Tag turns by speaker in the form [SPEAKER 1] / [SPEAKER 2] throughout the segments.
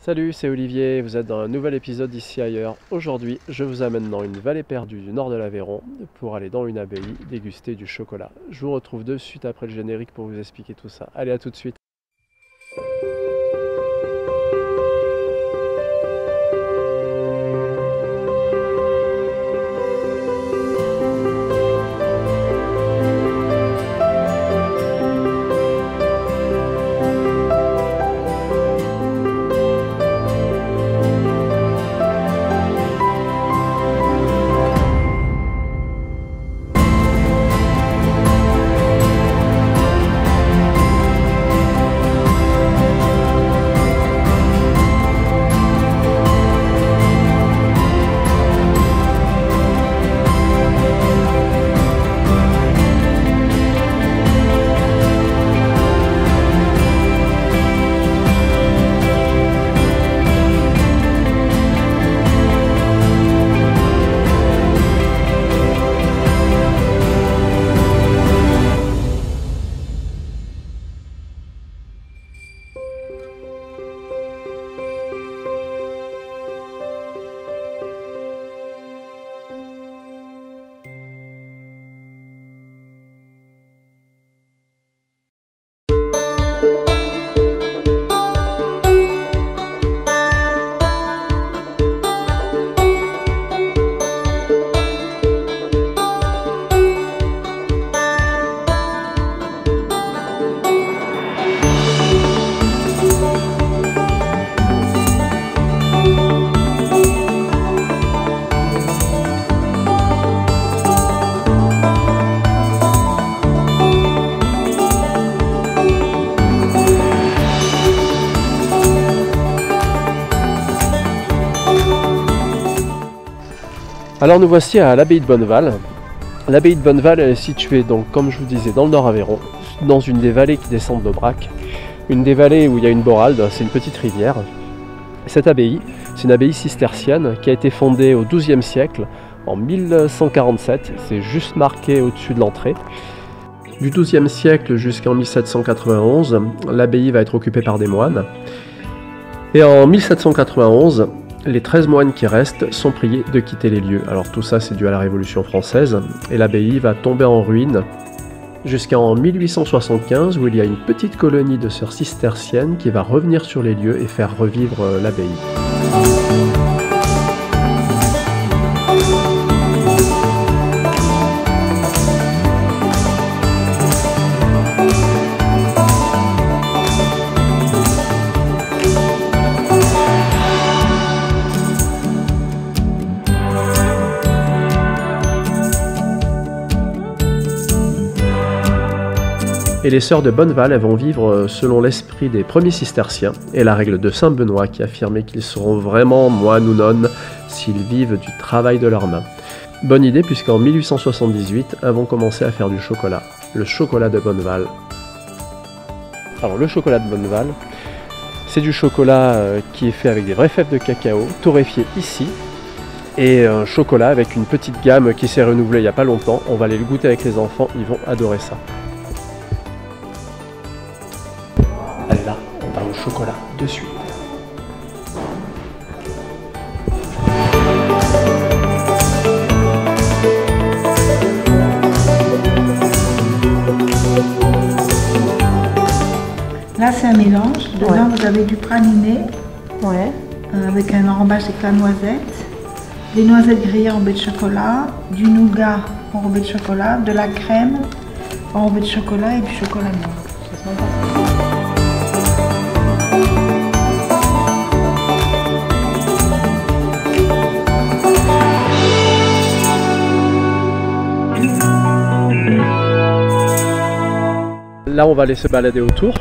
[SPEAKER 1] Salut, c'est Olivier, vous êtes dans un nouvel épisode d'Ici Ailleurs. Aujourd'hui, je vous amène dans une vallée perdue du nord de l'Aveyron pour aller dans une abbaye déguster du chocolat. Je vous retrouve de suite après le générique pour vous expliquer tout ça. Allez, à tout de suite. Alors nous voici à l'abbaye de Bonneval. L'abbaye de Bonneval est située donc, comme je vous disais, dans le nord Aveyron, dans une des vallées qui descendent d'Aubrac. Une des vallées où il y a une boralde, c'est une petite rivière. Cette abbaye, c'est une abbaye cistercienne qui a été fondée au XIIe siècle, en 1147, c'est juste marqué au-dessus de l'entrée. Du XIIe siècle jusqu'en 1791, l'abbaye va être occupée par des moines. Et en 1791, les 13 moines qui restent sont priés de quitter les lieux. Alors tout ça c'est dû à la Révolution française et l'abbaye va tomber en ruine jusqu'en 1875 où il y a une petite colonie de sœurs cisterciennes qui va revenir sur les lieux et faire revivre l'abbaye. Et les sœurs de Bonneval, elles vont vivre selon l'esprit des premiers cisterciens et la règle de Saint Benoît qui affirmait qu'ils seront vraiment moines ou nonnes s'ils vivent du travail de leurs mains. Bonne idée puisqu'en 1878, elles vont commencer à faire du chocolat, le chocolat de Bonneval. Alors le chocolat de Bonneval, c'est du chocolat qui est fait avec des vraies fèves de cacao, torréfiées ici, et un chocolat avec une petite gamme qui s'est renouvelée il n'y a pas longtemps. On va aller le goûter avec les enfants, ils vont adorer ça. Allez là, on va au chocolat de suite.
[SPEAKER 2] Là c'est un mélange, dedans vous avez du praliné avec un enrobage avec la noisette, des noisettes grillées enrobées de chocolat, du nougat enrobé de chocolat, de la crème enrobée de chocolat et du chocolat noir.
[SPEAKER 1] Là on va aller se balader autour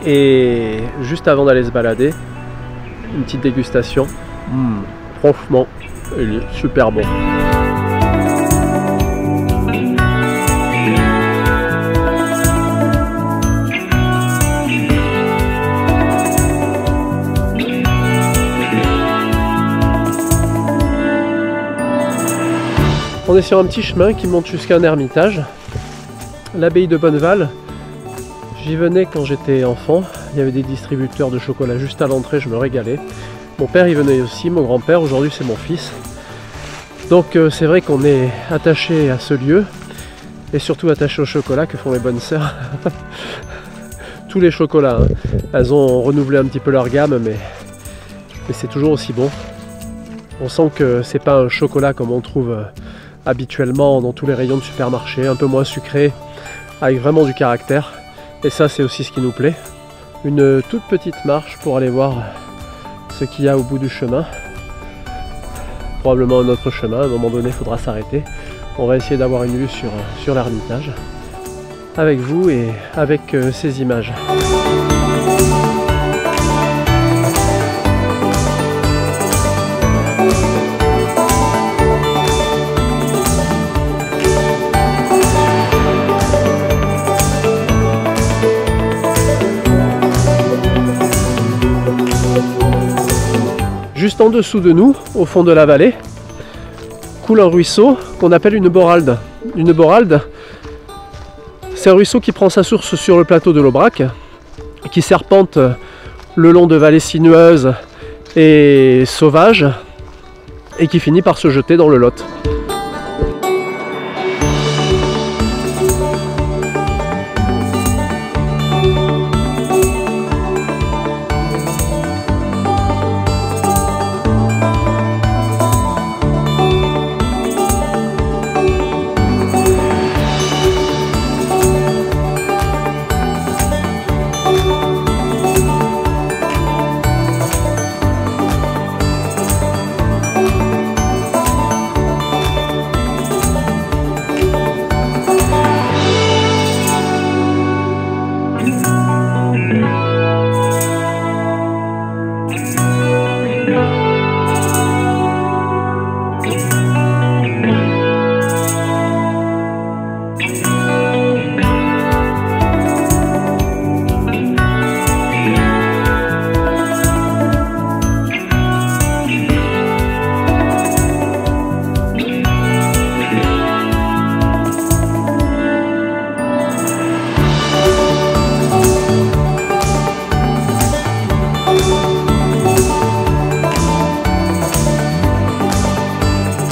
[SPEAKER 1] et juste avant d'aller se balader, une petite dégustation. Franchement, il est super bon. On est sur un petit chemin qui monte jusqu'à un ermitage. L'abbaye de Bonneval, J'y venais quand j'étais enfant, il y avait des distributeurs de chocolat juste à l'entrée, je me régalais. Mon père y venait aussi, mon grand-père, aujourd'hui c'est mon fils. Donc c'est vrai qu'on est attaché à ce lieu, et surtout attaché au chocolat que font mes bonnes sœurs. Tous les chocolats, hein. Elles ont renouvelé un petit peu leur gamme, mais c'est toujours aussi bon. On sent que c'est pas un chocolat comme on trouve habituellement dans tous les rayons de supermarché, un peu moins sucré, avec vraiment du caractère. Et ça, c'est aussi ce qui nous plaît. Une toute petite marche pour aller voir ce qu'il y a au bout du chemin. Probablement un autre chemin, à un moment donné il faudra s'arrêter. On va essayer d'avoir une vue sur l'Ermitage avec vous et avec ces images. Juste en dessous de nous, au fond de la vallée, coule un ruisseau qu'on appelle une boralde. Une boralde, c'est un ruisseau qui prend sa source sur le plateau de l'Aubrac, qui serpente le long de vallées sinueuses et sauvages, et qui finit par se jeter dans le Lot.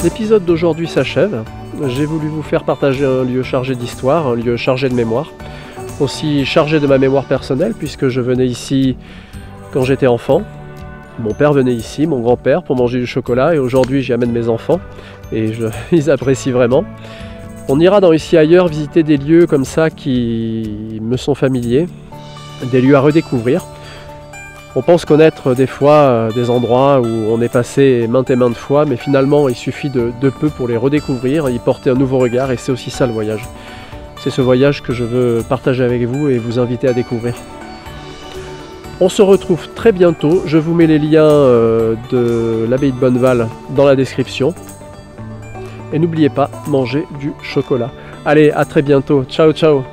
[SPEAKER 1] L'épisode d'aujourd'hui s'achève. J'ai voulu vous faire partager un lieu chargé d'histoire, un lieu chargé de mémoire, aussi chargé de ma mémoire personnelle puisque je venais ici quand j'étais enfant. Mon père venait ici, mon grand-père, pour manger du chocolat et aujourd'hui j'y amène mes enfants et ils apprécient vraiment. On ira dans Ici Ailleurs visiter des lieux comme ça qui me sont familiers, des lieux à redécouvrir. On pense connaître des fois des endroits où on est passé maintes et maintes fois, mais finalement il suffit de peu pour les redécouvrir, y porter un nouveau regard, et c'est aussi ça le voyage. C'est ce voyage que je veux partager avec vous et vous inviter à découvrir. On se retrouve très bientôt, je vous mets les liens de l'abbaye de Bonneval dans la description. Et n'oubliez pas, mangez du chocolat. Allez, à très bientôt, ciao ciao.